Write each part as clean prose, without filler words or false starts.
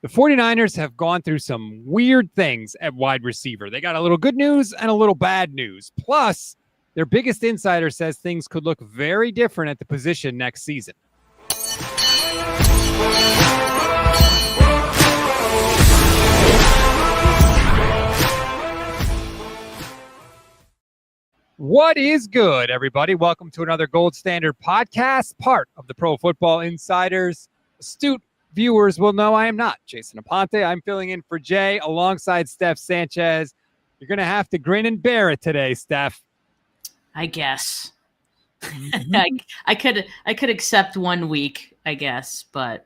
The 49ers have gone through some weird things at wide receiver. They got a little good news and a little bad news. Plus, their biggest insider says things could look very different at the position next season. What is good, everybody? Welcome to another Gold Standard podcast, part of the Pro Football Insiders. Astute viewers will know I am not Jason Aponte. I'm filling in for Jay alongside Steph Sanchez. You're going to have to grin and bear it today, Steph. I guess. I could accept 1 week, I guess, but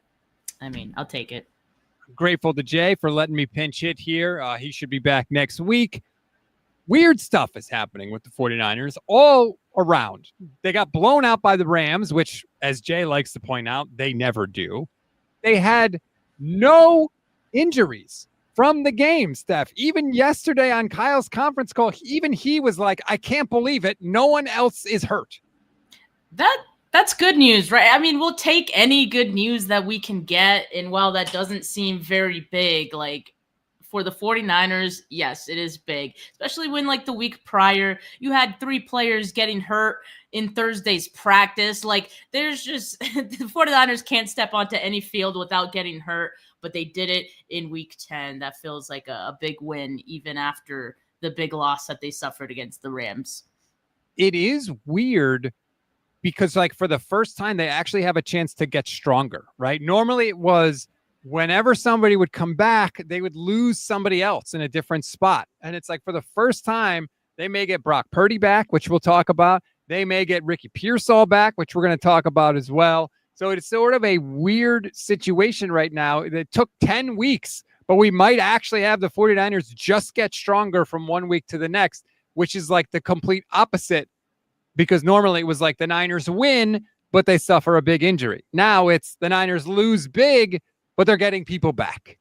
I mean, I'll take it. I'm grateful to Jay for letting me pinch hit here. He should be back next week. Weird stuff is happening with the 49ers all around. They got blown out by the Rams, which, as Jay likes to point out, they never do. They had no injuries from the game, Steph. Even yesterday on Kyle's conference call, even he was like, I can't believe it. No one else is hurt. That's good news, right? I mean, we'll take any good news that we can get. And while that doesn't seem very big, like for the 49ers, yes, it is big, especially when like the week prior, you had 3 players getting hurt in Thursday's practice. Like there's just the 49ers can't step onto any field without getting hurt, but they did it in week 10. That feels like a big win, even after the big loss that they suffered against the Rams. It is weird because like for the first time, they actually have a chance to get stronger, right? Normally it was whenever somebody would come back, they would lose somebody else in a different spot. And it's like for the first time, they may get Brock Purdy back, which we'll talk about. They may get Ricky Pearsall back, which we're going to talk about as well. So it's sort of a weird situation right now. It took 10 weeks, but we might actually have the 49ers just get stronger from 1 week to the next, which is like the complete opposite, because normally it was like the Niners win, but they suffer a big injury. Now it's the Niners lose big, but they're getting people back.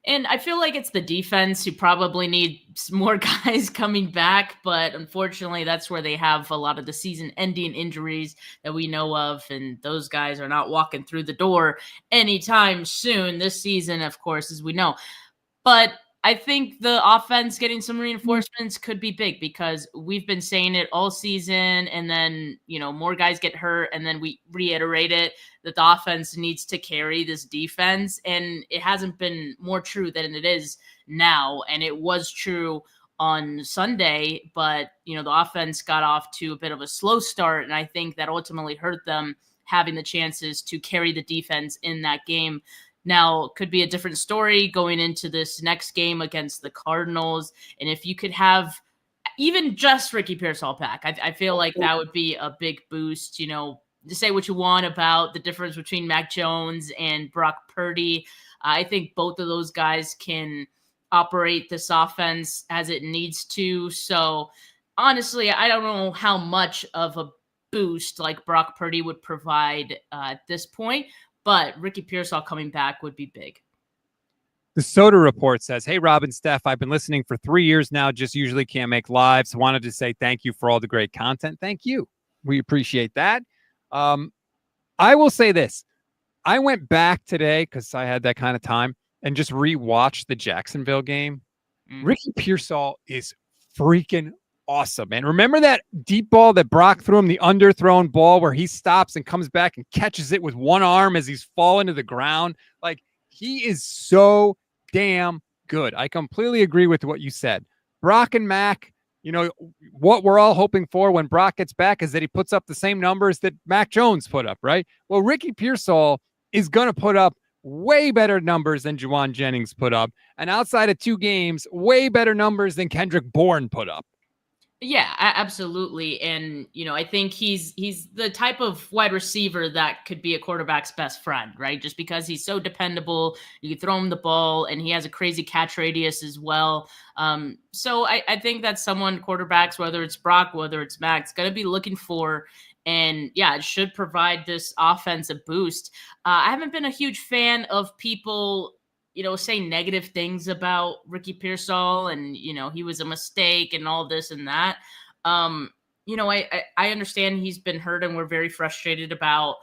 And I feel like it's the defense who probably needs more guys coming back, but unfortunately that's where they have a lot of the season-ending injuries that we know of, and those guys are not walking through the door anytime soon this season, of course, as we know. But I think the offense getting some reinforcements could be big because we've been saying it all season, and then, you know, more guys get hurt, and then we reiterate it that the offense needs to carry this defense, and it hasn't been more true than it is now, and it was true on Sunday, but, you know, the offense got off to a bit of a slow start, and I think that ultimately hurt them having the chances to carry the defense in that game. Now, could be a different story going into this next game against the Cardinals. And if you could have even just Ricky Pearsall back, I feel like that would be a big boost. You know, to say what you want about the difference between Mac Jones and Brock Purdy, I think both of those guys can operate this offense as it needs to. So, honestly, I don't know how much of a boost like Brock Purdy would provide at this point. But Ricky Pearsall coming back would be big. The Soda Report says, hey, Rob and Steph, I've been listening for 3 years now, just usually can't make lives. Wanted to say thank you for all the great content. Thank you. We appreciate that. I will say this. I went back today because I had that kind of time and just rewatched the Jacksonville game. Ricky Pearsall is freaking awesome, man. Remember that deep ball that Brock threw him, the underthrown ball where he stops and comes back and catches it with one arm as he's falling to the ground? Like, he is so damn good. I completely agree with what you said. Brock and Mac, you know, what we're all hoping for when Brock gets back is that he puts up the same numbers that Mac Jones put up, right? Well, Ricky Pearsall is going to put up way better numbers than Juwan Jennings put up. And outside of 2 games, way better numbers than Kendrick Bourne put up. Yeah, absolutely. And, you know, I think he's the type of wide receiver that could be a quarterback's best friend, right? Just because he's so dependable, you can throw him the ball, and he has a crazy catch radius as well. So I think that's someone quarterbacks, whether it's Brock, whether it's Max, going to be looking for. And yeah, it should provide this offense a boost. I haven't been a huge fan of people, you know, say negative things about Ricky Pearsall and, you know, he was a mistake and all this and that. You know, I understand he's been hurt, and we're very frustrated about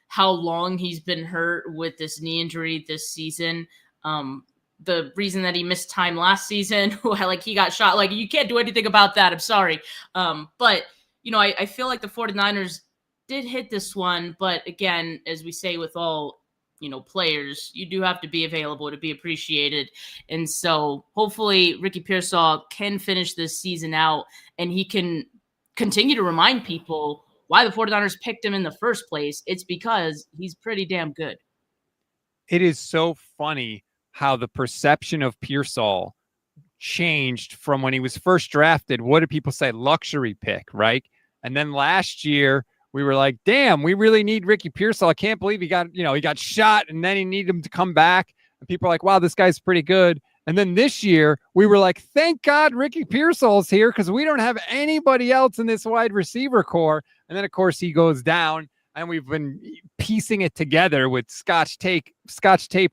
how long he's been hurt with this knee injury this season. The reason that he missed time last season, like he got shot, like you can't do anything about that. I'm sorry. But, I feel like the 49ers did hit this one. But again, as we say with all, players, you do have to be available to be appreciated. And so hopefully Ricky Pearsall can finish this season out and he can continue to remind people why the 49ers picked him in the first place. It's because he's pretty damn good. It is so funny how the perception of Pearsall changed from when he was first drafted. What did people say? Luxury pick, right? And then last year we were like, damn, we really need Ricky Pearsall. I can't believe he got shot and then he needed him to come back. And people are like, wow, this guy's pretty good. And then this year we were like, thank God Ricky Pearsall's here because we don't have anybody else in this wide receiver core. And then of course he goes down and we've been piecing it together with scotch tape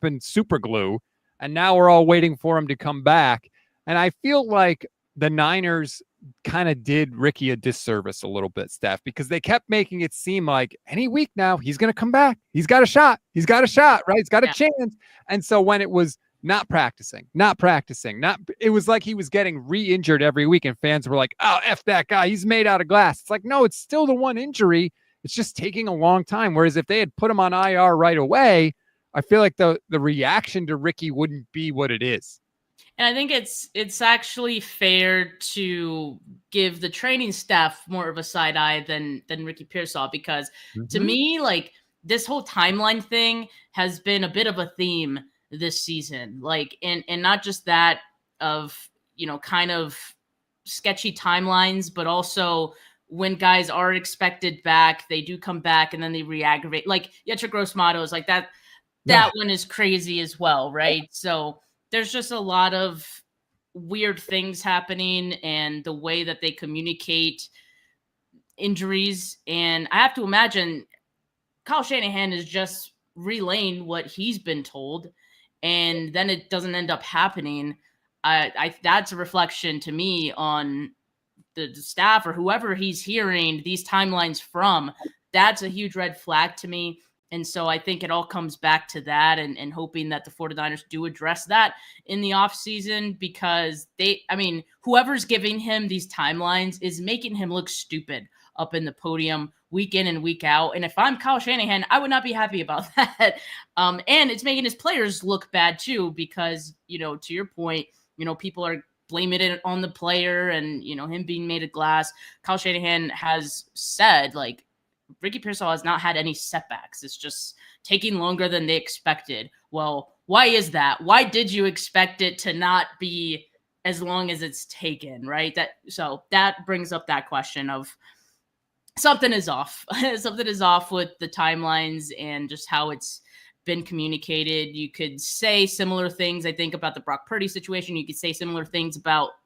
and super glue. And now we're all waiting for him to come back. And I feel like the Niners kind of did Ricky a disservice a little bit, Steph, because they kept making it seem like any week now he's going to come back. He's got a shot. Right? He's got a chance. And so when it was not practicing, it was like he was getting re-injured every week. And fans were like, oh, F that guy. He's made out of glass. It's like, no, it's still the one injury. It's just taking a long time. Whereas if they had put him on IR right away, I feel like the reaction to Ricky wouldn't be what it is. And I think it's actually fair to give the training staff more of a side eye than Ricky Pearsall, because to me, like, this whole timeline thing has been a bit of a theme this season. Like, and not just that of, kind of sketchy timelines, but also when guys are expected back, they do come back and then they re-aggravate. Like Yetur Gross-Matos, like that one is crazy as well, right? So there's just a lot of weird things happening and the way that they communicate injuries. And I have to imagine Kyle Shanahan is just relaying what he's been told, and then it doesn't end up happening. I that's a reflection to me on the staff or whoever he's hearing these timelines from. That's a huge red flag to me. And so I think it all comes back to that and hoping that the 49ers do address that in the offseason, because whoever's giving him these timelines is making him look stupid up in the podium week in and week out. And if I'm Kyle Shanahan, I would not be happy about that. And it's making his players look bad too, because, to your point, people are blaming it on the player and, him being made of glass. Kyle Shanahan has said, like, Ricky Pearsall has not had any setbacks. It's just taking longer than they expected. Well, why is that? Why did you expect it to not be as long as it's taken, right? So that brings up that question of something is off. Something is off with the timelines and just how it's been communicated. You could say similar things, I think, about the Brock Purdy situation. You could say similar things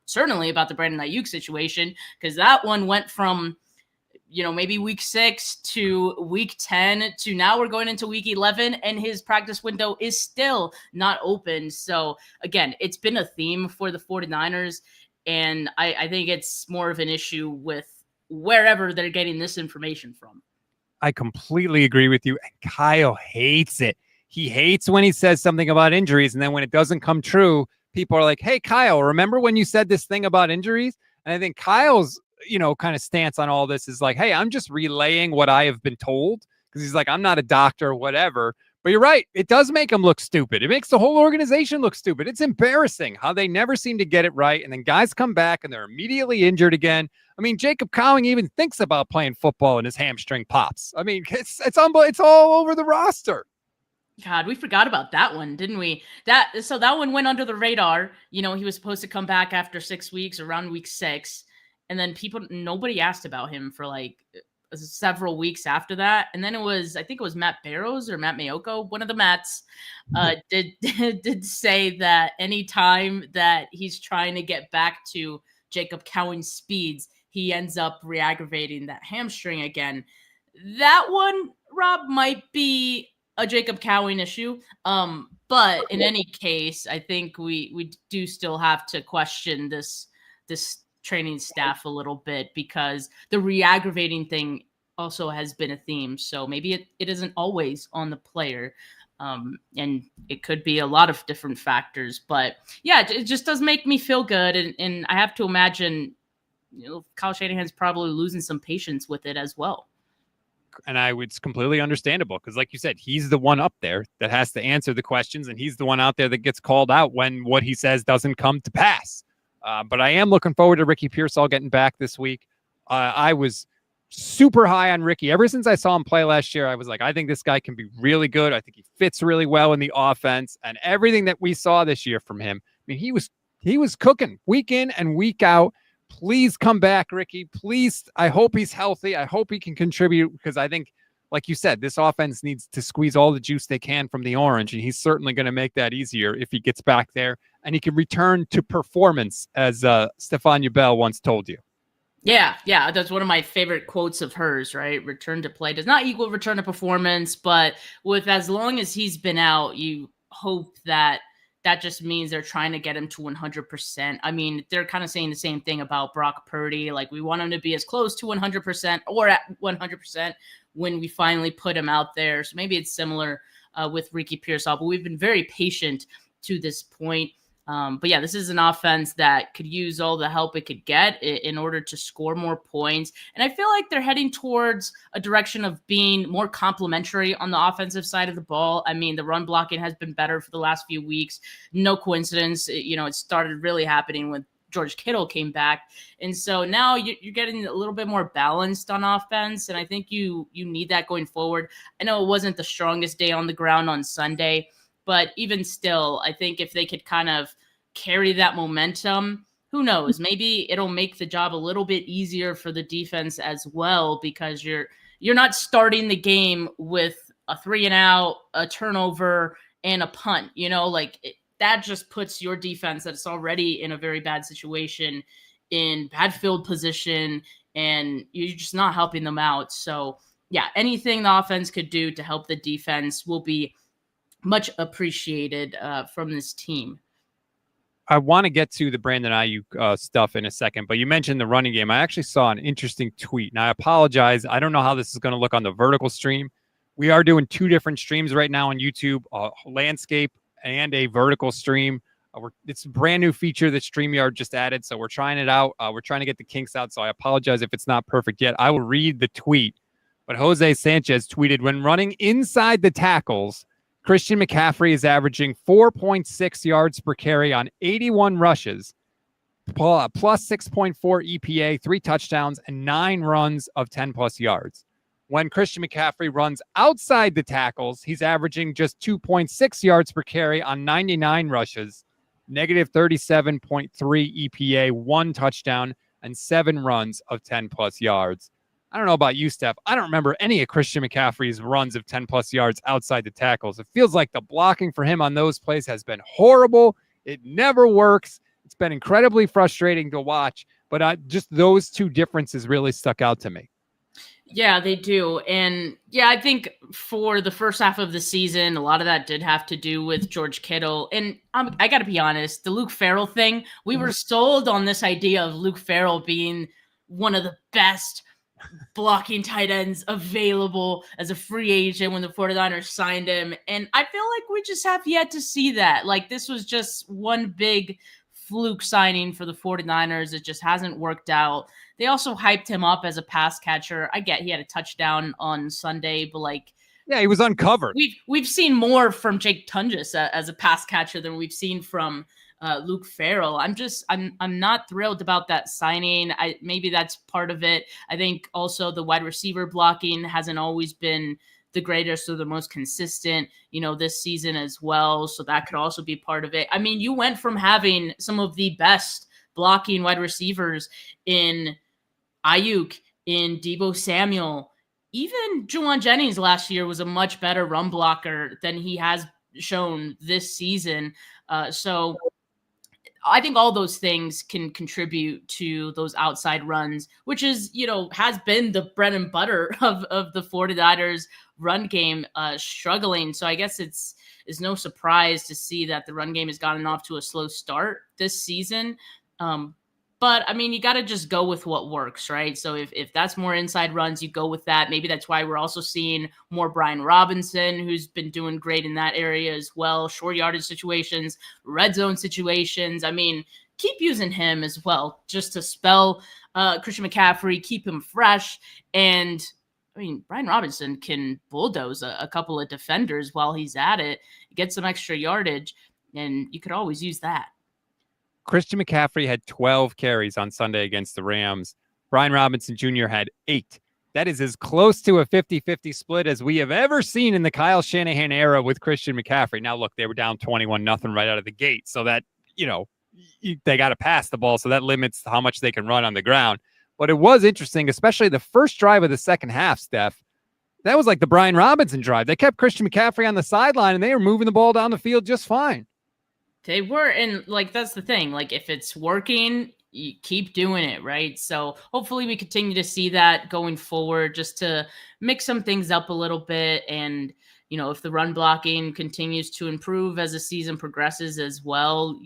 certainly about the Brandon Ayuk situation, because that one went from maybe week 6 to week 10 to now we're going into week 11 and his practice window is still not open. So again, it's been a theme for the 49ers. And I think it's more of an issue with wherever they're getting this information from. I completely agree with you. And Kyle hates it. He hates when he says something about injuries. And then when it doesn't come true, people are like, hey, Kyle, remember when you said this thing about injuries? And I think Kyle's kind of stance on all this is like, hey, I'm just relaying what I have been told, because he's like, I'm not a doctor or whatever. But you're right. It does make him look stupid. It makes the whole organization look stupid. It's embarrassing how they never seem to get it right. And then guys come back and they're immediately injured again. I mean, Jacob Cowing even thinks about playing football and his hamstring pops. I mean, it's all over the roster. God, we forgot about that one, didn't we? So that one went under the radar. He was supposed to come back after 6 weeks, around week 6. And then nobody asked about him for like several weeks after that. And then I think it was Matt Barrows or Matt Mayoko, one of the Matts, did say that anytime that he's trying to get back to Jacob Cowing's speeds, he ends up re-aggravating that hamstring again. That one, Rob, might be a Jacob Cowing issue. But in any case, I think we do still have to question this training staff a little bit, because the re-aggravating thing also has been a theme. So maybe it isn't always on the player. And it could be a lot of different factors, but yeah, it just does make me feel good. And I have to imagine, Kyle Shanahan's probably losing some patience with it as well. And it's completely understandable because, like you said, he's the one up there that has to answer the questions, and he's the one out there that gets called out when what he says doesn't come to pass. But I am looking forward to Ricky Pearsall getting back this week. I was super high on Ricky ever since I saw him play last year. I was like, I think this guy can be really good. I think he fits really well in the offense, and everything that we saw this year from him. I mean, he was cooking week in and week out. Please come back, Ricky. Please. I hope he's healthy. I hope he can contribute because I think, like you said, this offense needs to squeeze all the juice they can from the orange, and he's certainly going to make that easier if he gets back there and he can return to performance, as Stefania Bell once told you. Yeah, that's one of my favorite quotes of hers, right? Return to play does not equal return to performance, but with as long as he's been out, you hope that just means they're trying to get him to 100%. I mean, they're kind of saying the same thing about Brock Purdy. Like, we want him to be as close to 100% or at 100% when we finally put him out there. So maybe it's similar with Ricky Pearsall, but we've been very patient to this point. But yeah, this is an offense that could use all the help it could get in order to score more points. And I feel like they're heading towards a direction of being more complementary on the offensive side of the ball. I mean, the run blocking has been better for the last few weeks. No coincidence. It started really happening when George Kittle came back. And so now you're getting a little bit more balanced on offense. And I think you need that going forward. I know it wasn't the strongest day on the ground on Sunday, but even still, I think if they could kind of carry that momentum, who knows? Maybe it'll make the job a little bit easier for the defense as well, because you're not starting the game with a 3-and-out, a turnover, and a punt. That just puts your defense that's already in a very bad situation in bad field position, and you're just not helping them out. So yeah, anything the offense could do to help the defense will be much appreciated from this team. I want to get to the Brandon Aiyuk stuff in a second, but you mentioned the running game. I actually saw an interesting tweet, and I apologize. I don't know how this is going to look on the vertical stream. We are doing 2 different streams right now on YouTube, a landscape and a vertical stream. It's a brand new feature that StreamYard just added, so we're trying it out. We're trying to get the kinks out, so I apologize if it's not perfect yet. I will read the tweet, but Jose Sanchez tweeted, when running inside the tackles, Christian McCaffrey is averaging 4.6 yards per carry on 81 rushes, plus 6.4 EPA, 3 touchdowns, and 9 runs of 10-plus yards. When Christian McCaffrey runs outside the tackles, he's averaging just 2.6 yards per carry on 99 rushes, negative 37.3 EPA, 1 touchdown, and 7 runs of 10-plus yards. I don't know about you, Steph. I don't remember any of Christian McCaffrey's runs of 10-plus yards outside the tackles. It feels like the blocking for him on those plays has been horrible. It never works. It's been incredibly frustrating to watch, but just those 2 differences really stuck out to me. Yeah, they do. And yeah, I think for the first half of the season, a lot of that did have to do with George Kittle. And I got to be honest, the Luke Farrell thing, we were sold on this idea of Luke Farrell being one of the best blocking tight ends available as a free agent when the 49ers signed him. And I feel like we just have yet to see that. Like, this was just one big fluke signing for the 49ers. It just hasn't worked out. They also hyped him up as a pass catcher. I get he had a touchdown on Sunday, but yeah, he was uncovered. We've seen more from Jake Tunges as a pass catcher than we've seen from Luke Farrell. I'm not thrilled about that signing. Maybe that's part of it. I think also the wide receiver blocking hasn't always been the greatest or the most consistent, this season as well. So that could also be part of it. I mean, you went from having some of the best blocking wide receivers in Aiyuk, in Deebo Samuel. Even Juwan Jennings last year was a much better run blocker than he has shown this season. So I think all those things can contribute to those outside runs, which is, has been the bread and butter of the 49ers run game struggling. So I guess it's no surprise to see that the run game has gotten off to a slow start this season. But I mean, you got to just go with what works, right? So if that's more inside runs, you go with that. Maybe that's why we're also seeing more Brian Robinson, who's been doing great in that area as well. Short yardage situations, red zone situations. I mean, keep using him as well, just to spell Christian McCaffrey, keep him fresh. And I mean, Brian Robinson can bulldoze a couple of defenders while he's at it, get some extra yardage, and you could always use that. Christian McCaffrey had 12 carries on Sunday against the Rams. Brian Robinson Jr. had 8. That is as close to a 50-50 split as we have ever seen in the Kyle Shanahan era with Christian McCaffrey. Now, look, they were down 21-0 right out of the gate. So that, they got to pass the ball. So that limits how much they can run on the ground. But it was interesting, especially the first drive of the second half, Steph. That was like the Brian Robinson drive. They kept Christian McCaffrey on the sideline, and they were moving the ball down the field just fine. They were, and that's the thing. If it's working, you keep doing it, right? So hopefully we continue to see that going forward, just to mix some things up a little bit. And, if the run blocking continues to improve as the season progresses as well,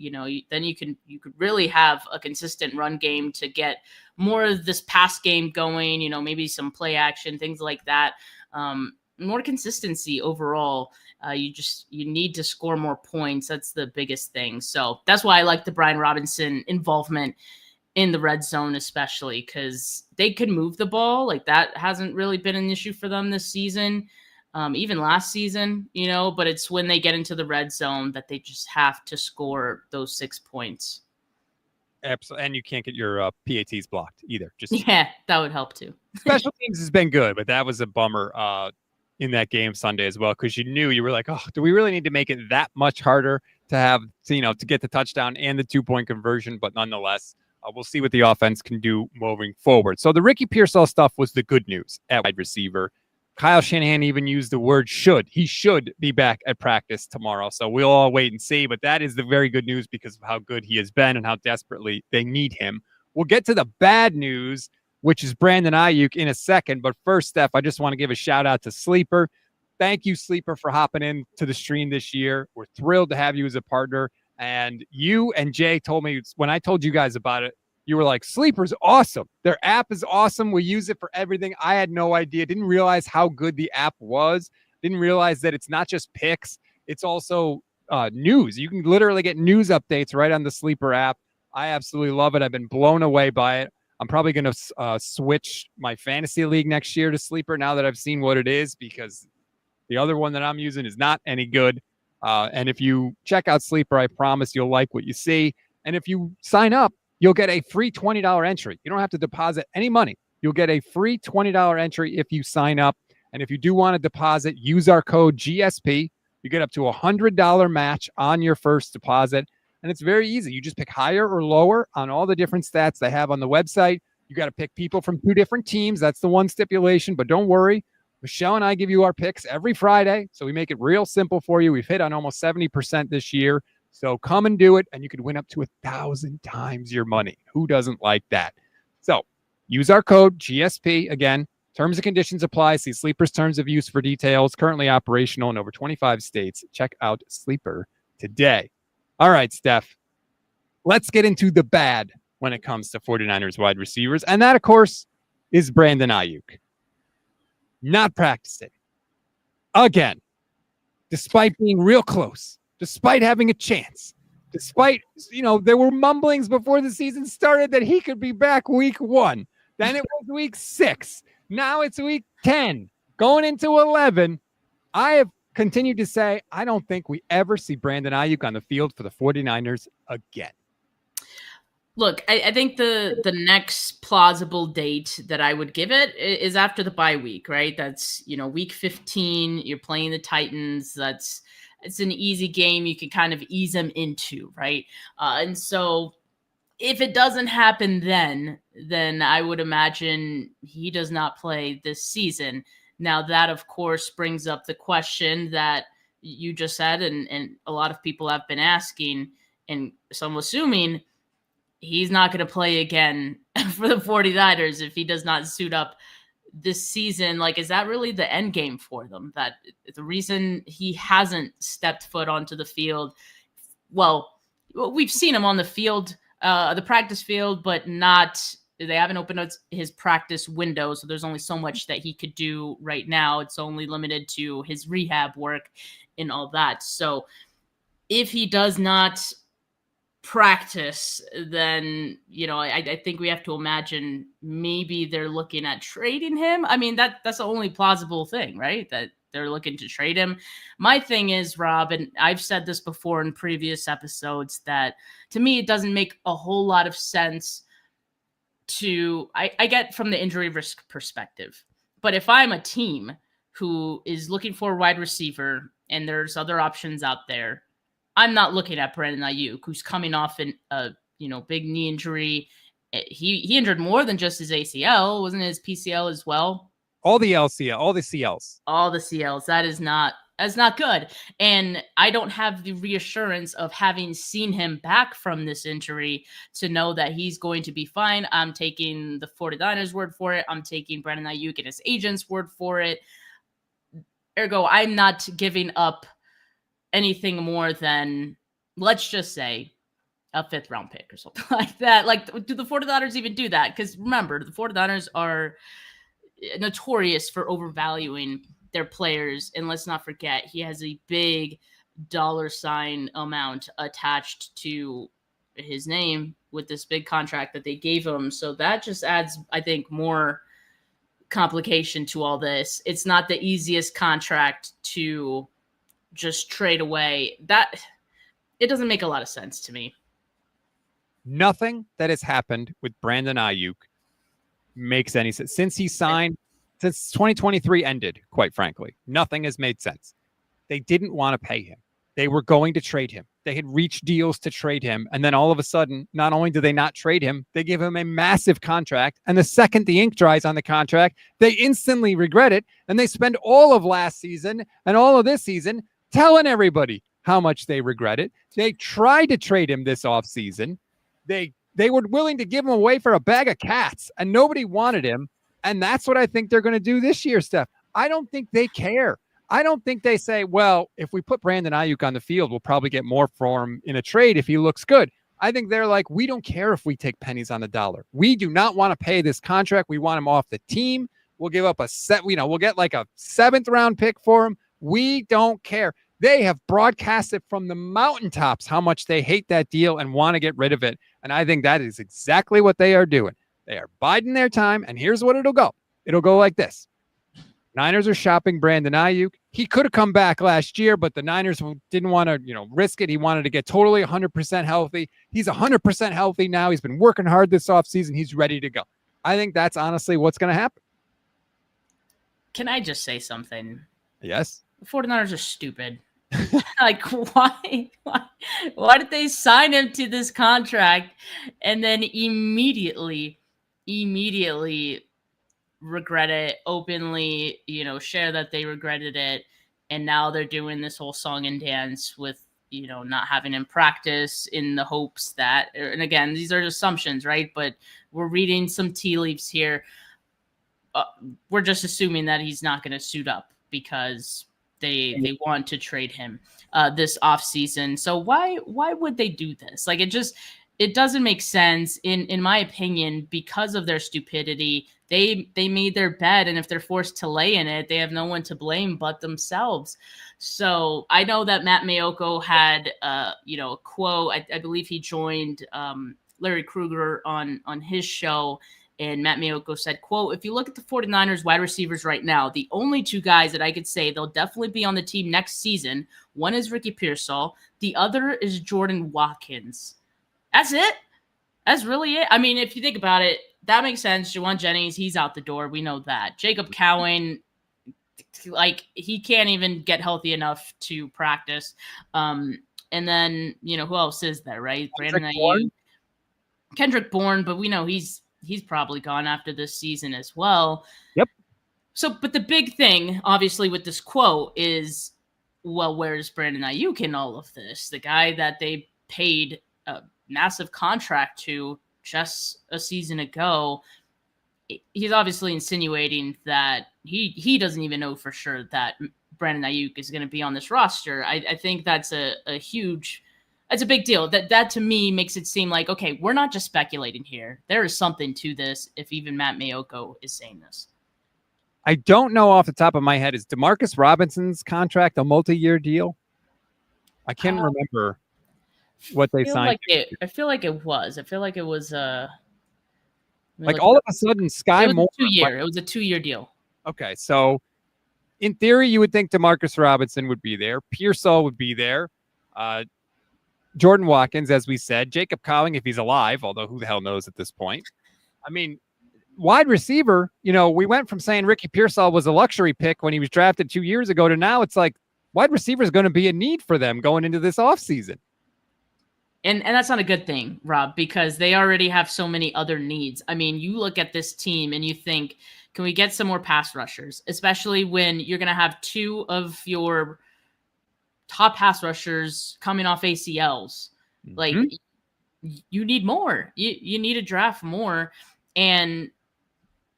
then you could really have a consistent run game to get more of this pass game going, maybe some play action, things like that. More consistency overall. You need to score more points. That's the biggest thing. So that's why I like the Brian Robinson involvement in the red zone, especially because they could move the ball. That hasn't really been an issue for them this season, even last season, but it's when they get into the red zone that they just have to score those 6 points. Absolutely. And you can't get your PATs blocked either. Yeah, that would help too. Special teams has been good, but that was a bummer in that game Sunday as well, because you were like, oh, do we really need to make it that much harder to have, to get the touchdown and the 2-point conversion? But nonetheless, we'll see what the offense can do moving forward. So the Ricky Pearsall stuff was the good news at wide receiver. Kyle Shanahan even used the word should. He should be back at practice tomorrow. So we'll all wait and see. But that is the very good news because of how good he has been and how desperately they need him. We'll get to the bad news, which is Brandon Aiyuk, in a second. But first, Steph, I just want to give a shout out to Sleeper. Thank you, Sleeper, for hopping in to the stream this year. We're thrilled to have you as a partner. And you and Jay told me when I told you guys about it, you were like, Sleeper's awesome. Their app is awesome. We use it for everything. I had no idea. Didn't realize how good the app was. Didn't realize that it's not just picks. It's also news. You can literally get news updates right on the Sleeper app. I absolutely love it. I've been blown away by it. I'm probably going to switch my fantasy league next year to Sleeper now that I've seen what it is, because the other one that I'm using is not any good. And if you check out Sleeper, I promise you'll like what you see. And if you sign up, you'll get a free $20 entry. You don't have to deposit any money. You'll get a free $20 entry if you sign up. And if you do want to deposit, use our code GSP. You get up to a $100 match on your first deposit. And it's very easy. You just pick higher or lower on all the different stats they have on the website. You got to pick people from 2 different teams. That's the one stipulation. But don't worry. Michelle and I give you our picks every Friday. So we make it real simple for you. We've hit on almost 70% this year. So come and do it, and you could win up to 1,000 times your money. Who doesn't like that? So use our code GSP. Again, terms and conditions apply. See Sleeper's terms of use for details. Currently operational in over 25 states. Check out Sleeper today. All right, Steph, let's get into the bad when it comes to 49ers wide receivers. And that, of course, is Brandon Aiyuk. Not practicing. Again, despite being real close. Despite having a chance, despite, there were mumblings before the season started that he could be back week 1. Then it was week 6. Now it's week 10. Going into 11, I have continued to say, I don't think we ever see Brandon Aiyuk on the field for the 49ers again. Look, I think the next plausible date that I would give it is after the bye week, right? That's, week 15, you're playing the Titans. It's an easy game you can kind of ease them into, right? And so if it doesn't happen then I would imagine he does not play this season. Now, that, of course, brings up the question that you just said and a lot of people have been asking, and some assuming he's not going to play again for the 49ers if he does not suit up this season. Is that really the end game for them? That the reason he hasn't stepped foot onto the field, well, we've seen him on the field the practice field, but not. They haven't opened up his practice window, so there's only so much that he could do right now. It's only limited to his rehab work and all that. So if he does not practice, then I think we have to imagine maybe they're looking at trading him. I mean, that's the only plausible thing, right? That they're looking to trade him. My thing is, Rob, and I've said this before in previous episodes, that to me it doesn't make a whole lot of sense to I get from the injury risk perspective. But if I'm a team who is looking for a wide receiver and there's other options out there, I'm not looking at Brandon Ayuk, who's coming off a big knee injury. He injured more than just his ACL, wasn't it his PCL as well? All the LCL, all the CLs. All the CLs. That's not good. And I don't have the reassurance of having seen him back from this injury to know that he's going to be fine. I'm taking the 49ers word for it. I'm taking Brandon Ayuk and his agent's word for it. Ergo, I'm not giving up anything more than, let's just say, a 5th round pick or something like that. Like, do the 49ers even do that? Because remember, the 49ers are notorious for overvaluing their players. And let's not forget, he has a big $ amount attached to his name with this big contract that they gave him. So that just adds, I think, more complication to all this. It's not the easiest contract to just trade away. That it doesn't make a lot of sense to me. Nothing that has happened with Brandon Ayuk makes any sense since he signed, since 2023 ended. Quite frankly, nothing has made sense. They didn't want to pay him. They were going to trade him. They had reached deals to trade him, and then all of a sudden, not only do they not trade him, they give him a massive contract, and the second the ink dries on the contract, they instantly regret it, and they spend all of last season and all of this season telling everybody how much they regret it. They tried to trade him this offseason. They were willing to give him away for a bag of cats, and nobody wanted him. And that's what I think they're going to do this year, Steph. I don't think they care. I don't think they say, well, if we put Brandon Ayuk on the field, we'll probably get more for him in a trade if he looks good. I think they're like, we don't care if we take pennies on the dollar. We do not want to pay this contract. We want him off the team. We'll give up we'll get like a 7th round pick for him. We don't care. They have broadcasted from the mountaintops how much they hate that deal and want to get rid of it. And I think that is exactly what they are doing. They are biding their time, and here's what it'll go. It'll go like this. Niners are shopping Brandon Ayuk. He could have come back last year, but the Niners didn't want to, risk it. He wanted to get totally 100% healthy. He's 100% healthy now. He's been working hard this offseason. He's ready to go. I think that's honestly what's going to happen. Can I just say something? Yes. The 49ers are stupid. Like, why did they sign him to this contract and then immediately regret it, openly, share that they regretted it, and now they're doing this whole song and dance with, not having him practice in the hopes that, and again, these are assumptions, right? But we're reading some tea leaves here. We're just assuming that he's not going to suit up because they want to trade him this offseason. So why would they do this? Like, it doesn't make sense in my opinion, because of their stupidity. They made their bed, and if they're forced to lay in it, they have no one to blame but themselves. So I know that Matt Maiocco had a quote. I believe he joined Larry Krueger on his show. And Matt Maiocco said, quote, if you look at the 49ers wide receivers right now, the only 2 guys that I could say they'll definitely be on the team next season, one is Ricky Pearsall, the other is Jordan Watkins. That's it. That's really it. I mean, if you think about it, that makes sense. Juwan Jennings, he's out the door. We know that. Jacob Cowan, like, he can't even get healthy enough to practice. And then, who else is there, right? Brandon Ayuk, Kendrick Bourne, but we know he's probably gone after this season as well. Yep. So, but the big thing, obviously, with this quote is, well, where's Brandon Ayuk in all of this? The guy that they paid a massive contract to just a season ago. He's obviously insinuating that he doesn't even know for sure that Brandon Ayuk is going to be on this roster. I think that's a huge That's a big deal. That to me makes it seem like, okay, we're not just speculating here. There is something to this if even Matt Maiocco is saying this. I don't know off the top of my head. Is DeMarcus Robinson's contract a multi-year deal? I can't remember what they signed. I feel like it was. I feel like it was like all of a sudden Sky Moore. It was a 2-year deal. Okay, so in theory, you would think DeMarcus Robinson would be there. Pearsall would be there. Jordan Watkins, as we said. Jacob Cowing, if he's alive, although who the hell knows at this point. I mean, wide receiver, we went from saying Ricky Pearsall was a luxury pick when he was drafted 2 years ago to now it's like wide receiver is going to be a need for them going into this offseason. And that's not a good thing, Rob, because they already have so many other needs. I mean, you look at this team and you think, can we get some more pass rushers, especially when you're going to have 2 of your top pass rushers coming off ACLs? Mm-hmm. Like, you need more. You need to draft more. And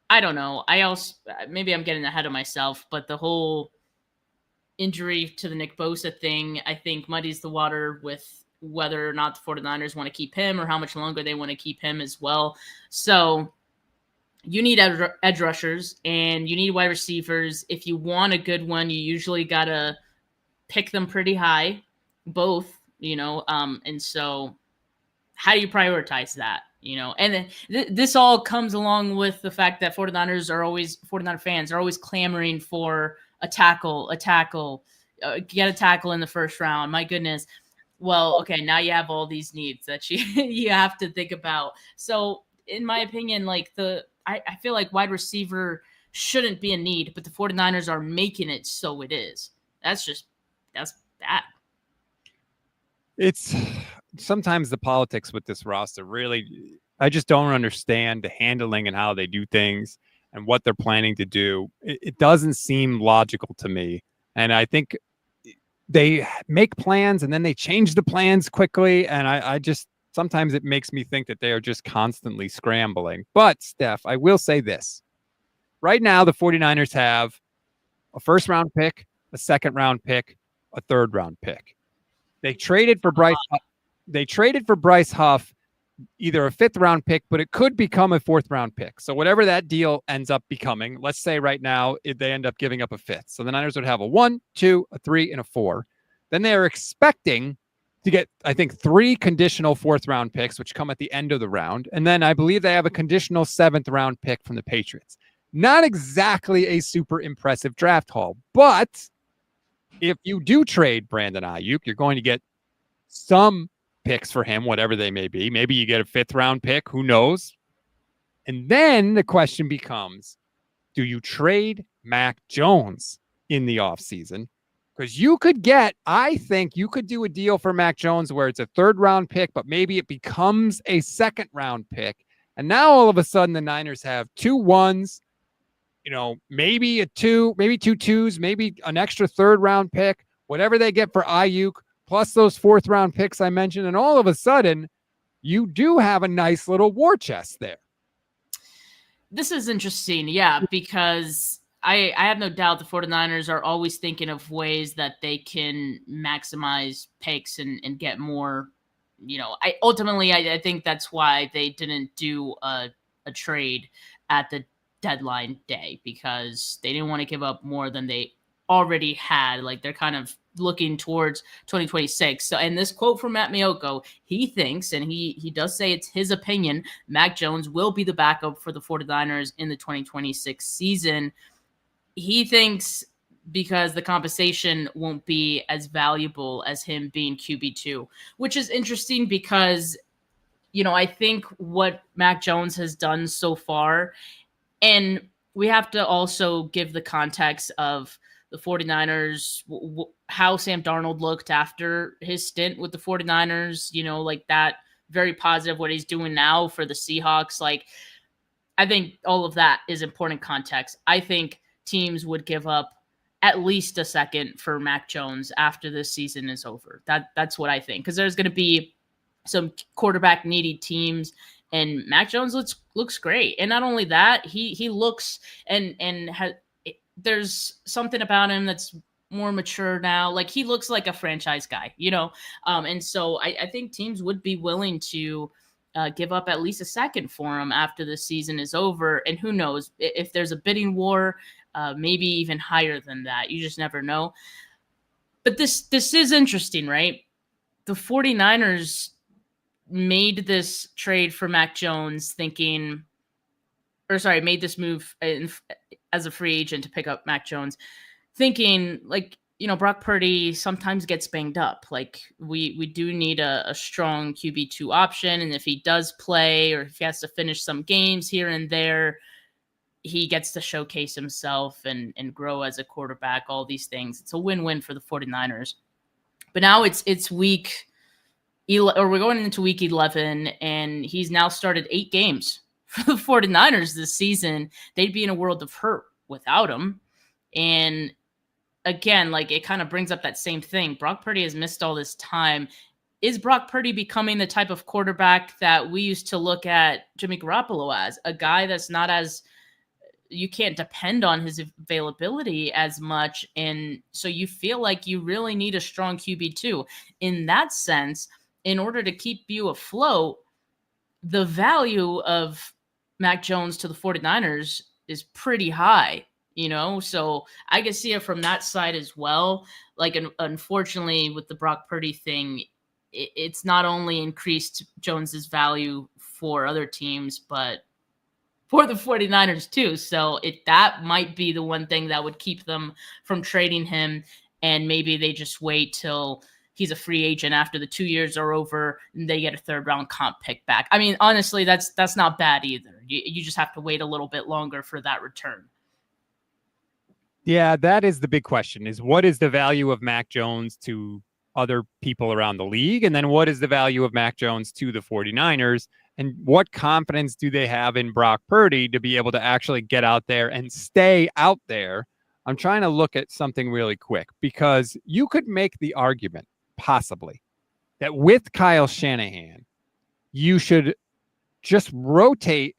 I don't know. Maybe I'm getting ahead of myself, but the whole injury to the Nick Bosa thing, I think muddies the water with whether or not the 49ers want to keep him or how much longer they want to keep him as well. So you need edge rushers and you need wide receivers. If you want a good one, you usually got to pick them pretty high, both, and so how do you prioritize that? And this all comes along with the fact that 49er fans are always clamoring for a tackle, get a tackle in the first round. My goodness. Well, okay, now you have all these needs that you have to think about. So in my opinion, like I feel like wide receiver shouldn't be a need, but the 49ers are making it so it is. That's bad. It's sometimes the politics with this roster really, I just don't understand the handling and how they do things and what they're planning to do. It doesn't seem logical to me. And I think they make plans and then they change the plans quickly. And I just, sometimes it makes me think that they are just constantly scrambling. But Steph, I will say this. Right now, the 49ers have a first round pick, a second round pick, a third round pick. They traded for Bryce. They traded for Bryce Huff, either a 5th round pick, but it could become a 4th round pick. So whatever that deal ends up becoming, let's say right now they end up giving up a 5th. So the Niners would have a 1, 2, a 3, and a 4. Then they are expecting to get, I think, 3 conditional 4th round picks, which come at the end of the round. And then I believe they have a conditional 7th round pick from the Patriots. Not exactly a super impressive draft haul, but if you do trade Brandon Ayuk, you're going to get some picks for him, whatever they may be. Maybe you get a 5th round pick. Who knows? And then the question becomes, do you trade Mac Jones in the offseason? Because I think you could do a deal for Mac Jones where it's a 3rd round pick, but maybe it becomes a 2nd round pick. And now all of a sudden the Niners have 2 1s, maybe a 2, maybe 2 2s, maybe an extra 3rd round pick, whatever they get for Ayuk, plus those 4th round picks I mentioned. And all of a sudden, you do have a nice little war chest there. This is interesting. Yeah, because I have no doubt the 49ers are always thinking of ways that they can maximize picks and get more. I think that's why they didn't do a trade at the deadline day, because they didn't want to give up more than they already had. Like, they're kind of looking towards 2026. So, and this quote from Matt Maiocco, he thinks, and he does say it's his opinion, Mac Jones will be the backup for the 49ers in the 2026 season. He thinks because the compensation won't be as valuable as him being QB2, which is interesting because, I think what Mac Jones has done so far, and we have to also give the context of the 49ers, how Sam Darnold looked after his stint with the 49ers, like that, very positive what he's doing now for the Seahawks. Like, I think all of that is important context. I think teams would give up at least a second for Mac Jones after this season is over. That's what I think, because there's going to be some quarterback needy teams, and Mac Jones looks great. And not only that, he looks and there's something about him that's more mature now. Like he looks like a franchise guy, you know? And so I think teams would be willing to give up at least a second for him after the season is over. And who knows if there's a bidding war, maybe even higher than that. You just never know. But this is interesting, right? The 49ers made this trade for Mac Jones made this move as a free agent to pick up Mac Jones, thinking like, you know, Brock Purdy sometimes gets banged up. Like we do need a strong QB2 option. And if he does play or if he has to finish some games here and there, he gets to showcase himself and grow as a quarterback, all these things. It's a win-win for the 49ers. But now it's we're going into week 11, and he's now started 8 games for the 49ers this season. They'd be in a world of hurt without him. And again, like it kind of brings up that same thing. Brock Purdy has missed all this time. Is Brock Purdy becoming the type of quarterback that we used to look at Jimmy Garoppolo as? A guy that's not as, you can't depend on his availability as much. And so you feel like you really need a strong QB2. In that sense, in order to keep you afloat, the value of Mac Jones to the 49ers is pretty high, you know? So I can see it from that side as well. Like, unfortunately, with the Brock Purdy thing, it's not only increased Jones's value for other teams, but for the 49ers too. So that might be the one thing that would keep them from trading him. And maybe they just wait till he's a free agent after the 2 years are over and they get a 3rd round comp pick back. I mean, honestly, that's not bad either. You just have to wait a little bit longer for that return. Yeah, that is the big question, is what is the value of Mac Jones to other people around the league? And then what is the value of Mac Jones to the 49ers? And what confidence do they have in Brock Purdy to be able to actually get out there and stay out there? I'm trying to look at something really quick, because you could make the argument possibly that with Kyle Shanahan, you should just rotate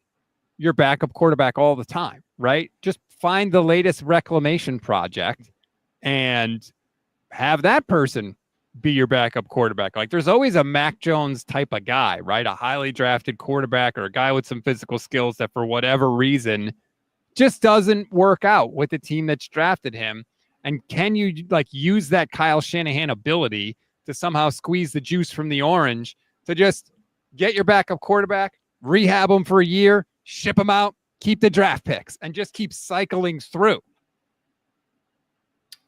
your backup quarterback all the time, right? Just find the latest reclamation project and have that person be your backup quarterback. Like there's always a Mac Jones type of guy, right? A highly drafted quarterback or a guy with some physical skills that for whatever reason just doesn't work out with the team that's drafted him. And can you like use that Kyle Shanahan ability to somehow squeeze the juice from the orange to just get your backup quarterback, rehab him for a year, ship him out, keep the draft picks, and just keep cycling through?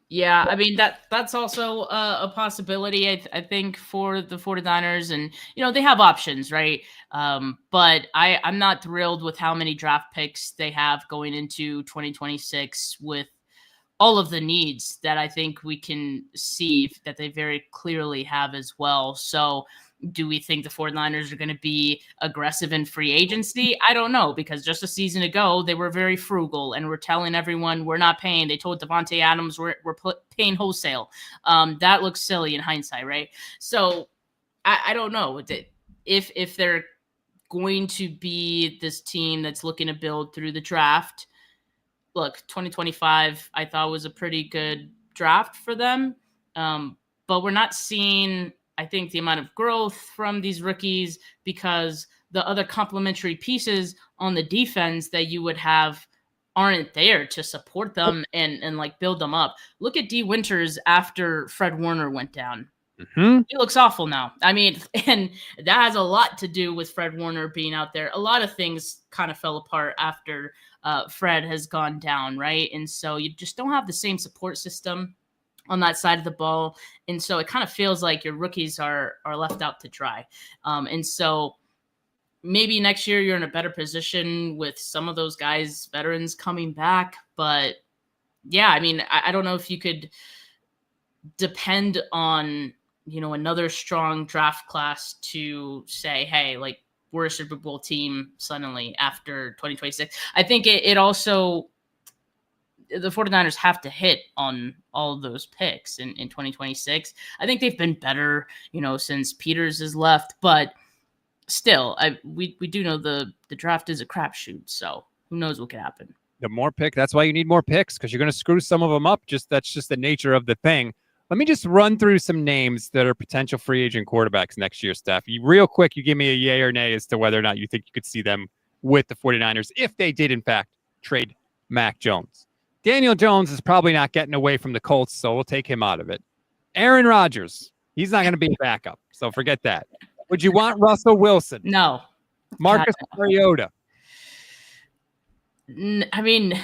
Yeah, I mean, that's also a possibility, I think, for the 49ers. And, you know, they have options, right? But I'm not thrilled with how many draft picks they have going into 2026 with all of the needs that I think we can see that they very clearly have as well. So do we think the 49ers are going to be aggressive in free agency? I don't know, because just a season ago, they were very frugal and were telling everyone we're not paying. They told Devontae Adams we're paying wholesale. That looks silly in hindsight, right? So I don't know if they're going to be this team that's looking to build through the draft. Look, 2025, I thought was a pretty good draft for them. But we're not seeing, I think, the amount of growth from these rookies because the other complementary pieces on the defense that you would have aren't there to support them and like build them up. Look at D Winters after Fred Warner went down. Mm-hmm. He looks awful now. I mean, and that has a lot to do with Fred Warner being out there. A lot of things kind of fell apart after Fred has gone down, right? And so you just don't have the same support system on that side of the ball. And so it kind of feels like your rookies are left out to dry. And so maybe next year you're in a better position with some of those guys, veterans coming back. But yeah, I mean, I don't know if you could depend on, you know, another strong draft class to say, hey, like we're a Super Bowl team suddenly after 2026. I think it also, the 49ers have to hit on all of those picks in 2026. I think they've been better, you know, since Peters has left, but still, we do know the draft is a crapshoot, so who knows what could happen. The more pick, that's why you need more picks, because you're going to screw some of them up. That's just the nature of the thing. Let me just run through some names that are potential free agent quarterbacks next year, Steph. Real quick, you give me a yay or nay as to whether or not you think you could see them with the 49ers if they did, in fact, trade Mac Jones. Daniel Jones is probably not getting away from the Colts, so we'll take him out of it. Aaron Rodgers, he's not going to be a backup, so forget that. Would you want Russell Wilson? No. Marcus Mariota? I mean,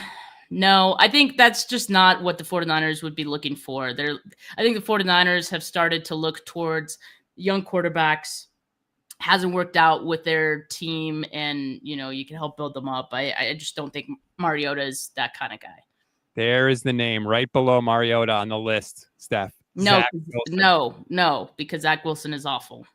no, I think that's just not what the 49ers would be looking for. I think the 49ers have started to look towards young quarterbacks. Hasn't worked out with their team, and you can help build them up. I just don't think Mariota is that kind of guy. There is the name right below Mariota on the list, Steph. No, because Zach Wilson is awful.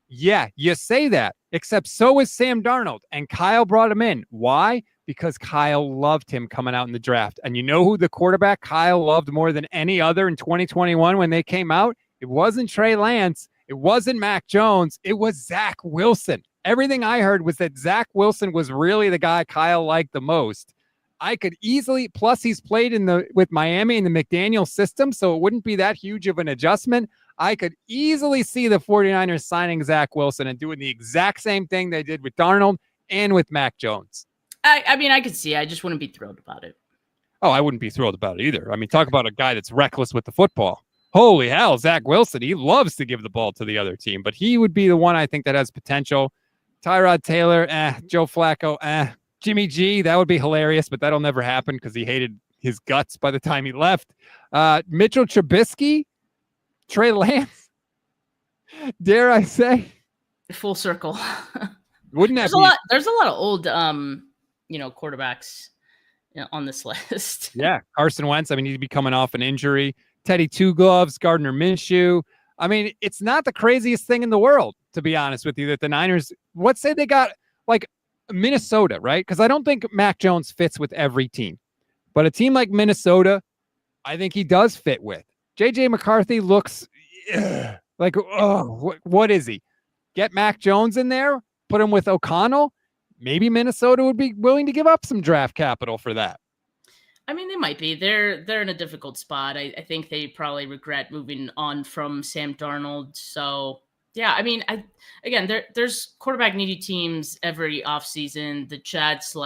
Yeah, you say that, except so is Sam Darnold, and Kyle brought him in. Why? Because Kyle loved him coming out in the draft. And you know who the quarterback Kyle loved more than any other in 2021 when they came out? It wasn't Trey Lance. It wasn't Mac Jones. It was Zach Wilson. Everything I heard was that Zach Wilson was really the guy Kyle liked the most. I could easily, plus he's played with Miami in the McDaniel system, so it wouldn't be that huge of an adjustment. I could easily see the 49ers signing Zach Wilson and doing the exact same thing they did with Darnold and with Mac Jones. I mean, I could see it. I just wouldn't be thrilled about it. Oh, I wouldn't be thrilled about it either. I mean, talk about a guy that's reckless with the football. Holy hell, Zach Wilson. He loves to give the ball to the other team, but he would be the one I think that has potential. Tyrod Taylor, Joe Flacco, Jimmy G, that would be hilarious, but that'll never happen because he hated his guts by the time he left. Mitchell Trubisky, Trey Lance, dare I say? Full circle. Wouldn't that there's a lot of old quarterbacks on this list. Yeah, Carson Wentz. I mean, he'd be coming off an injury. Teddy Two Gloves, Gardner Minshew. I mean, it's not the craziest thing in the world, to be honest with you, that the Niners, let's say they got like Minnesota, right? Because I don't think Mac Jones fits with every team. But a team like Minnesota, I think he does fit with. J.J. McCarthy looks like, what is he? Get Mac Jones in there, put him with O'Connell. Maybe Minnesota would be willing to give up some draft capital for that. I mean, they might be. They're in a difficult spot. I think they probably regret moving on from Sam Darnold. So, yeah, I mean, there's quarterback needy teams every offseason. The Jets,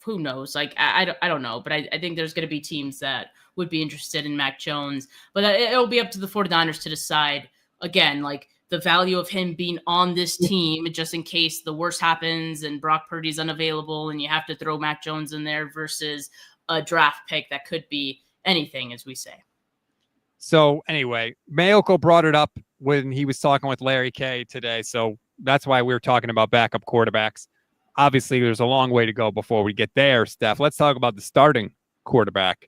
who knows? I don't know, but I think there's going to be teams that would be interested in Mac Jones. But it'll be up to the 49ers to decide, again, the value of him being on this team just in case the worst happens and Brock Purdy's unavailable and you have to throw Mac Jones in there versus a draft pick that could be anything, as we say. So anyway, Mayoko brought it up when he was talking with Larry Kay today. So that's why we were talking about backup quarterbacks. Obviously, there's a long way to go before we get there, Steph. Let's talk about the starting quarterback.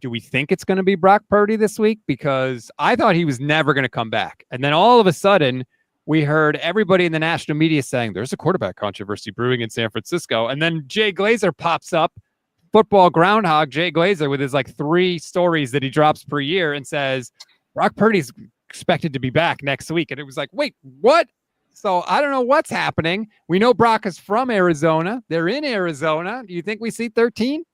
Do we think it's going to be Brock Purdy this week? Because I thought he was never going to come back. And then all of a sudden, we heard everybody in the national media saying there's a quarterback controversy brewing in San Francisco. And then Jay Glazer pops up, football groundhog Jay Glazer, with his 3 stories that he drops per year and says, Brock Purdy's expected to be back next week. And it was like, wait, what? So I don't know what's happening. We know Brock is from Arizona. They're in Arizona. Do you think we see 13?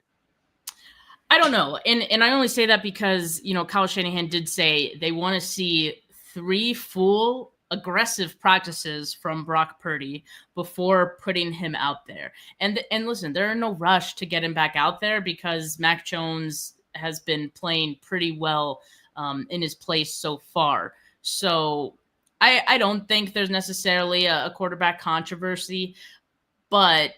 I don't know. And I only say that because, Kyle Shanahan did say they want to see 3 full aggressive practices from Brock Purdy before putting him out there. And listen, they're in no rush to get him back out there because Mac Jones has been playing pretty well in his place so far. So I don't think there's necessarily a quarterback controversy, but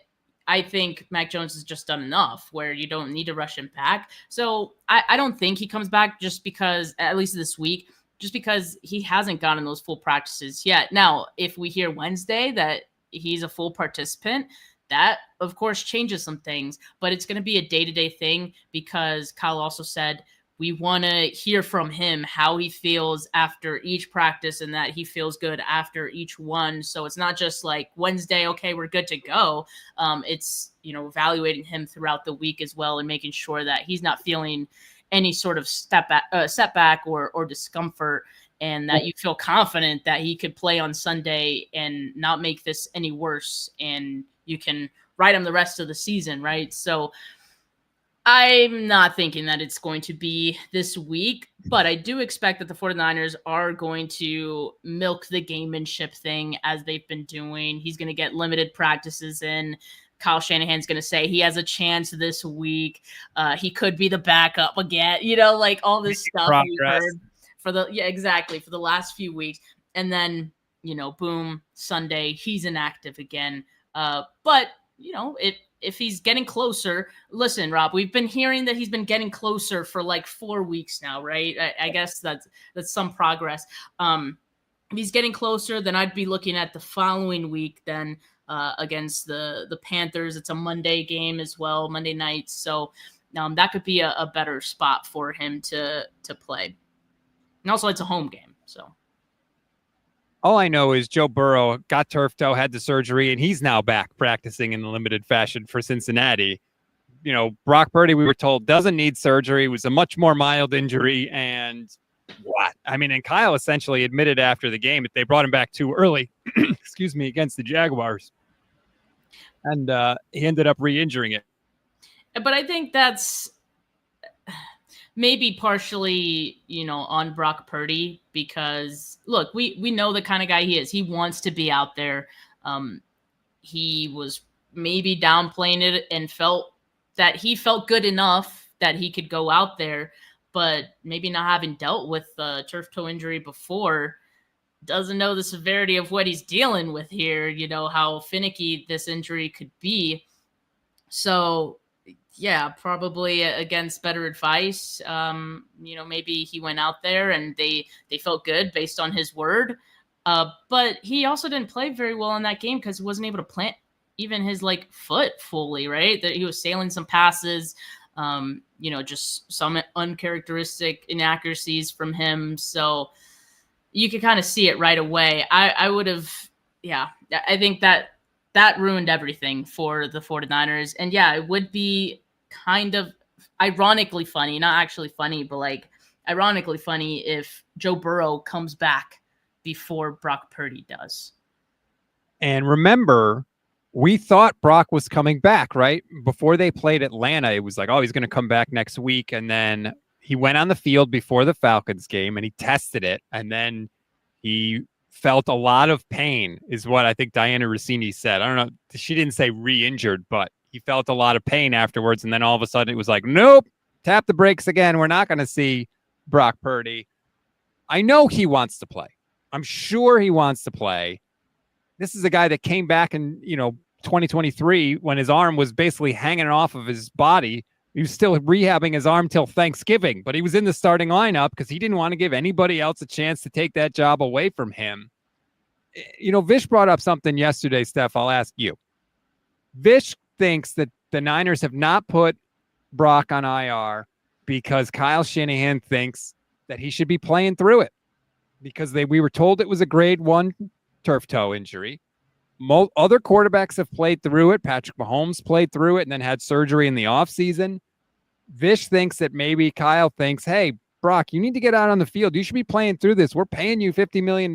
I think Mac Jones has just done enough where you don't need to rush him back. So I don't think he comes back just because, at least this week, just because he hasn't gotten those full practices yet. Now, if we hear Wednesday that he's a full participant, that, of course, changes some things. But it's going to be a day-to-day thing because Kyle also said we want to hear from him how he feels after each practice and that he feels good after each one. So it's not just like Wednesday, okay, we're good to go. It's, evaluating him throughout the week as well and making sure that he's not feeling any sort of setback or discomfort, and that you feel confident that he could play on Sunday and not make this any worse. And you can ride him the rest of the season, right? So I'm not thinking that it's going to be this week, but I do expect that the 49ers are going to milk the gamemanship thing as they've been doing. He's going to get limited practices in. Kyle Shanahan's going to say he has a chance this week. He could be the backup again, like all this stuff we heard for the last few weeks. And then, boom, Sunday, he's inactive again. But if he's getting closer, listen, Rob, we've been hearing that he's been getting closer for like 4 weeks now, right? I guess that's some progress. If he's getting closer, then I'd be looking at the following week then against the Panthers. It's a Monday game as well, Monday night. So that could be a better spot for him to play. And also it's a home game, so. All I know is Joe Burrow got turf toe, had the surgery, and he's now back practicing in the limited fashion for Cincinnati. Brock Purdy, we were told, doesn't need surgery. It was a much more mild injury. And what? And Kyle essentially admitted after the game that they brought him back too early, against the Jaguars. And he ended up re-injuring it. But I think that's maybe partially, on Brock Purdy because, look, we know the kind of guy he is. He wants to be out there. He was maybe downplaying it and felt that he felt good enough that he could go out there, but maybe not having dealt with the turf toe injury before, doesn't know the severity of what he's dealing with here, how finicky this injury could be. So, yeah, probably against better advice. Maybe he went out there and they felt good based on his word. But he also didn't play very well in that game because he wasn't able to plant even his foot fully, right? That he was sailing some passes, just some uncharacteristic inaccuracies from him. So you could kind of see it right away. I would have, I think that ruined everything for the 49ers. And yeah, it would be kind of ironically funny, not actually funny, but ironically funny if Joe Burrow comes back before Brock Purdy does. And remember, we thought Brock was coming back, right? Before they played Atlanta, it was like, oh, he's going to come back next week. And then he went on the field before the Falcons game and he tested it. And then he felt a lot of pain is what I think Diana Rossini said. I don't know. She didn't say re-injured, but he felt a lot of pain afterwards. And then all of a sudden it was like, nope, tap the brakes again. We're not going to see Brock Purdy. I know he wants to play. I'm sure he wants to play. This is a guy that came back in, 2023 when his arm was basically hanging off of his body. He was still rehabbing his arm till Thanksgiving, but he was in the starting lineup because he didn't want to give anybody else a chance to take that job away from him. Vish brought up something yesterday, Steph. I'll ask you. Vish thinks that the Niners have not put Brock on IR because Kyle Shanahan thinks that he should be playing through it because we were told it was a grade 1 turf toe injury. Other quarterbacks have played through it. Patrick Mahomes played through it and then had surgery in the offseason. Vish thinks that maybe Kyle thinks, hey, Brock, you need to get out on the field. You should be playing through this. We're paying you $50 million.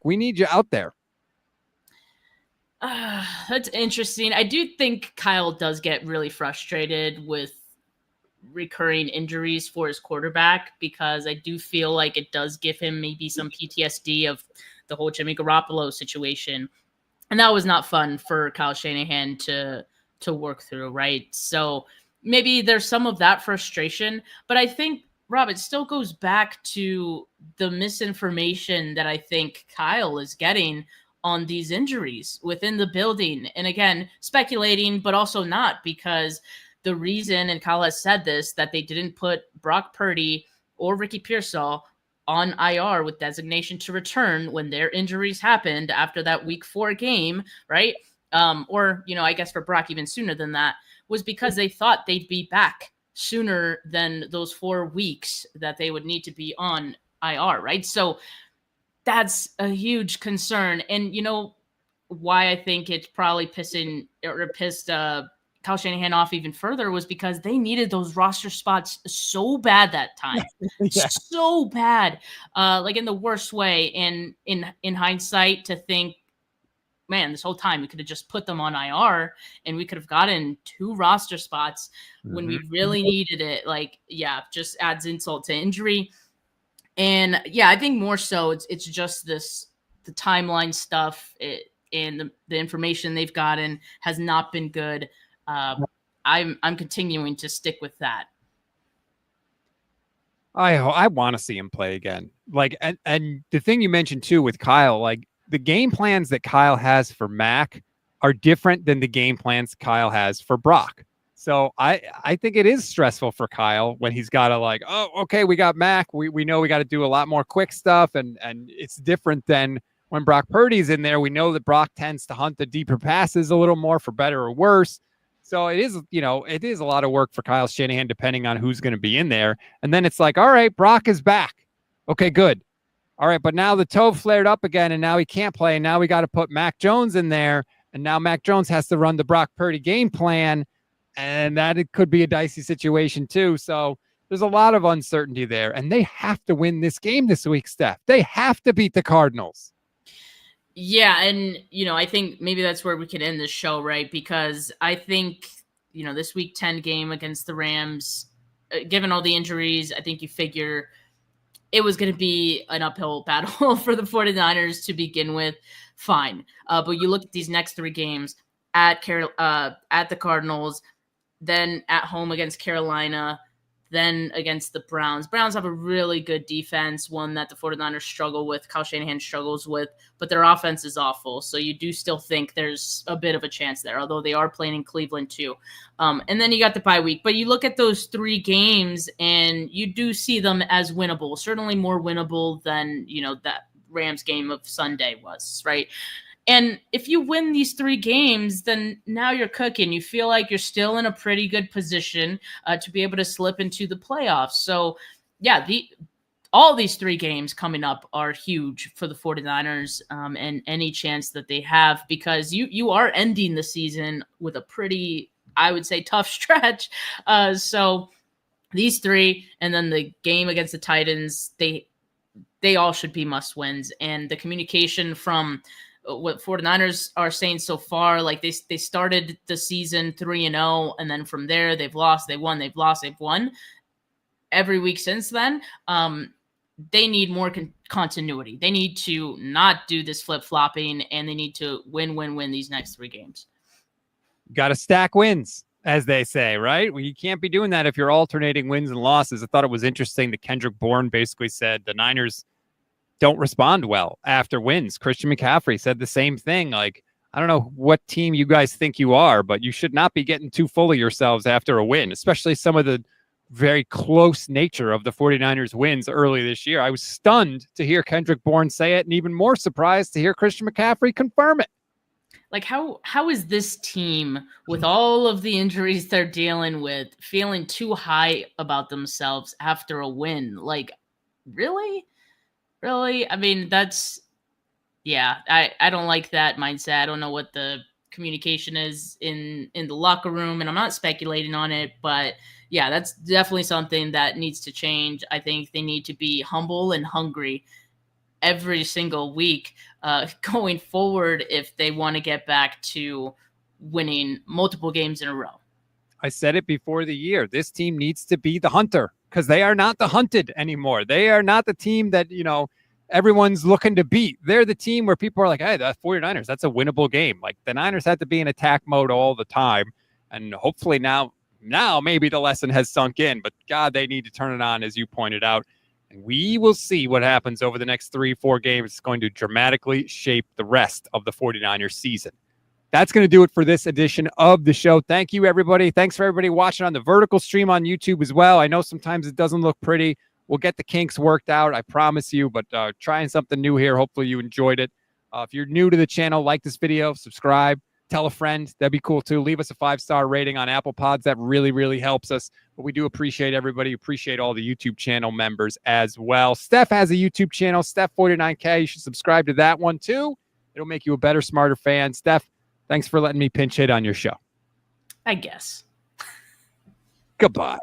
We need you out there. That's interesting. I do think Kyle does get really frustrated with recurring injuries for his quarterback because I do feel like it does give him maybe some PTSD of the whole Jimmy Garoppolo situation. And that was not fun for Kyle Shanahan to work through, right? So maybe there's some of that frustration, but I think, Rob, it still goes back to the misinformation that I think Kyle is getting on these injuries within the building. And again, speculating, but also not, because the reason, and Kyle has said this, that they didn't put Brock Purdy or Ricky Pearsall on IR with designation to return when their injuries happened after that week 4 game, right? Or, I guess for Brock even sooner than that, was because they thought they'd be back sooner than those 4 weeks that they would need to be on IR, right? So that's a huge concern. And why I think it's probably pissed Kyle Shanahan off even further was because they needed those roster spots so bad that time. Yeah. So bad. In the worst way. And in hindsight, to think man, this whole time we could have just put them on IR and we could have gotten 2 roster spots when we really needed it. Like, yeah, just adds insult to injury. And yeah, I think more so it's just the timeline stuff and the information they've gotten has not been good. I'm continuing to stick with that. I want to see him play again. Like, and the thing you mentioned too with Kyle, like the game plans that Kyle has for Mac are different than the game plans Kyle has for Brock. So I think it is stressful for Kyle when he's got to like, oh, okay, we got Mac. We know we got to do a lot more quick stuff. And it's different than when Brock Purdy's in there. We know that Brock tends to hunt the deeper passes a little more for better or worse. So it is, it is a lot of work for Kyle Shanahan, depending on who's going to be in there. And then it's like, all right, Brock is back. Okay, good. All right, but now the toe flared up again, and now he can't play. And now we got to put Mac Jones in there. And now Mac Jones has to run the Brock Purdy game plan. And that it could be a dicey situation too. So there's a lot of uncertainty there. And they have to win this game this week, Steph. They have to beat the Cardinals. Yeah, and, I think maybe that's where we could end this show, right? Because I think, this Week 10 game against the Rams, given all the injuries, I think you figure it was going to be an uphill battle for the 49ers to begin with. Fine. But you look at these next 3 games at the Cardinals, then at home against Carolina, then against the Browns. Browns have a really good defense, one that the 49ers struggle with, Kyle Shanahan struggles with, but their offense is awful. So you do still think there's a bit of a chance there, although they are playing in Cleveland too. And then you got the bye week. But you look at those 3 games and you do see them as winnable, certainly more winnable than, that Rams game of Sunday was, right? And if you win these 3 games, then now you're cooking. You feel like you're still in a pretty good position to be able to slip into the playoffs. So, yeah, all these 3 games coming up are huge for the 49ers and any chance that they have, because you are ending the season with a pretty, I would say, tough stretch. So these 3 and then the game against the Titans, they all should be must wins. And the communication from what 49ers are saying so far, like they started the season 3-0, and then from there they've lost, they won, they've lost, they've won every week since then. They need more continuity. They need to not do this flip-flopping, and they need to win these next 3 games. Got to stack wins, as they say, right? Well, you can't be doing that if you're alternating wins and losses. I thought it was interesting that Kendrick Bourne basically said the Niners don't respond well after wins. Christian McCaffrey said the same thing. Like, I don't know what team you guys think you are, but you should not be getting too full of yourselves after a win, especially some of the very close nature of the 49ers wins early this year. I was stunned to hear Kendrick Bourne say it, and even more surprised to hear Christian McCaffrey confirm it. Like, how is this team, with all of the injuries they're dealing with, feeling too high about themselves after a win? Like, really? Really? I mean, I don't like that mindset. I don't know what the communication is in the locker room, and I'm not speculating on it, but yeah, that's definitely something that needs to change. I think they need to be humble and hungry every single week going forward if they want to get back to winning multiple games in a row. I said it before the year. This team needs to be the hunter, because they are not the hunted anymore. They are not the team that, everyone's looking to beat. They're the team where people are like, hey, the 49ers, that's a winnable game. Like, the Niners have to be in attack mode all the time. And hopefully now maybe the lesson has sunk in. But, God, they need to turn it on, as you pointed out. And we will see what happens over the next 3-4 games. It's going to dramatically shape the rest of the 49ers season. That's going to do it for this edition of the show. Thank you, everybody. Thanks for everybody watching on the vertical stream on YouTube as well. I know sometimes it doesn't look pretty. We'll get the kinks worked out, I promise you, but trying something new here. Hopefully you enjoyed it. If you're new to the channel, like this video, subscribe, tell a friend. That'd be cool too. Leave us a 5-star rating on Apple Pods. That really, really helps us. But we do appreciate everybody. Appreciate all the YouTube channel members as well. Steph has a YouTube channel, Steph49K. You should subscribe to that one too. It'll make you a better, smarter fan. Steph, thanks for letting me pinch hit on your show. I guess. Goodbye.